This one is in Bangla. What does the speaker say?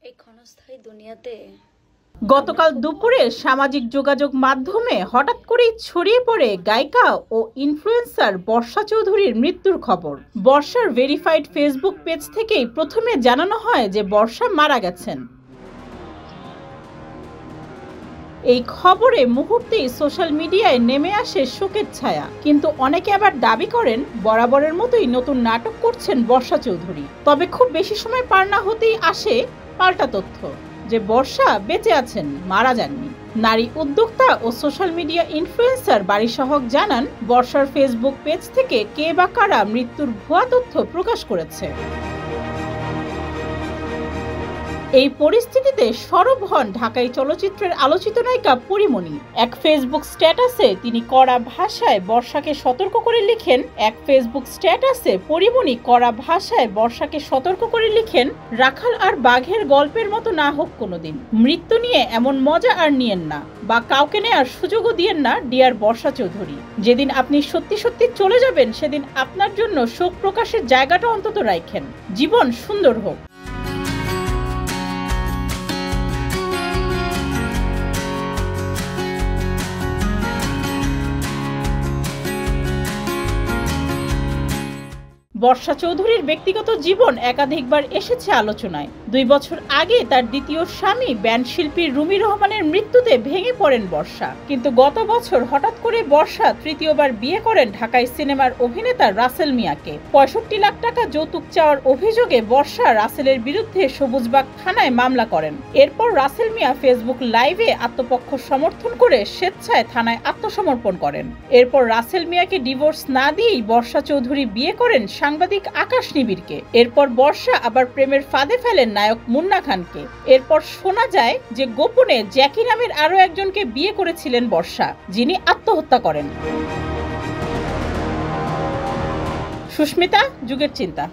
এই ক্ষণস্থায়ী দুনিয়াতে গতকাল দুপুরে সামাজিক যোগাযোগ মাধ্যমে হঠাৎ করেই ছড়িয়ে পড়ে গায়িকা ও ইনফ্লুয়েন্সার বর্ষা চৌধুরীর মৃত্যুর খবর। বর্ষার ভেরিফাইড ফেসবুক পেজ থেকেই প্রথমে জানানো হয় যে বর্ষা মারা গেছেন। এই খবরে মুহূর্তেই সোশ্যাল মিডিয়ায় নেমে আসে শোকের ছায়া, কিন্তু অনেকে আবার দাবি করেন বরাবরের মতোই নতুন নাটক করছেন বর্ষা চৌধুরী। তবে খুব বেশি সময় পার না হতেই আসে পাল্টা তথ্য যে বর্ষা বেঁচে আছেন, মারা যাননি। নারী উদ্যোক্তা ও সোশ্যাল মিডিয়া ইনফ্লুয়েন্সার বারিশহক জানান, বর্ষার ফেসবুক পেজ থেকে কে বা কারা মৃত্যুর ভুয়া তথ্য প্রকাশ করেছে। এই পরিস্থিতিতে সরব হন ঢাকাই চলচ্চিত্রের আলোচিত নায়িকা পরীমনি। এক ফেসবুক স্ট্যাটাসে তিনি কড়া ভাষায় বর্ষাকে সতর্ক করে লিখেন, রাখাল আর বাঘের গল্পের মতো না হোক কোনোদিন। মৃত্যু নিয়ে এমন মজা আর নিয়েন না, বা কাউকে নেয়ার সুযোগও দিয়েন না ডিয়ার বর্ষা চৌধুরী। যেদিন আপনি সত্যি সত্যি চলে যাবেন সেদিন আপনার জন্য শোক প্রকাশের জায়গাটা অন্তত রাখেন। জীবন সুন্দর হোক। বর্ষা চৌধুরীর ব্যক্তিগত জীবন একাধিকবার এসেছে আলোচনায়। 2 বছর আগে তার দ্বিতীয় স্বামী ব্যান্ড শিল্পী রুমি রহমানের মৃত্যুতে ভেঙে পড়েন বর্ষা, কিন্তু গত বছর হঠাৎ করে বর্ষা তৃতীয়বার বিয়ে করেন ঢাকাই সিনেমার অভিনেতা রাসেল মিয়াকে। 65 লাখ টাকা যৌতুক চাওয়ার অভিযোগে বর্ষা রাসেলের বিরুদ্ধে সবুজবাগ থানায় মামলা করেন। এরপর রাসেল মিয়া ফেসবুক লাইভে আত্মপক্ষ সমর্থন করে স্বেচ্ছায় থানায় আত্মসমর্পণ করেন। এরপর রাসেল মিয়াকে ডিভোর্স না দিয়েই বর্ষা চৌধুরী বিয়ে করেন সাংবাদিক আকাশ নিবিড়কে। এরপর বর্ষা আবার প্রেমের ফাঁদে ফেলেন নায়ক মুন্না খানকে। এরপর শোনা যায় যে গোপনে জ্যাকি নামের আরো একজনকে বিয়ে করেছিলেন বর্ষা, যিনি আত্মহত্যা করেন। সুস্মিতা, যুগের চিন্তা।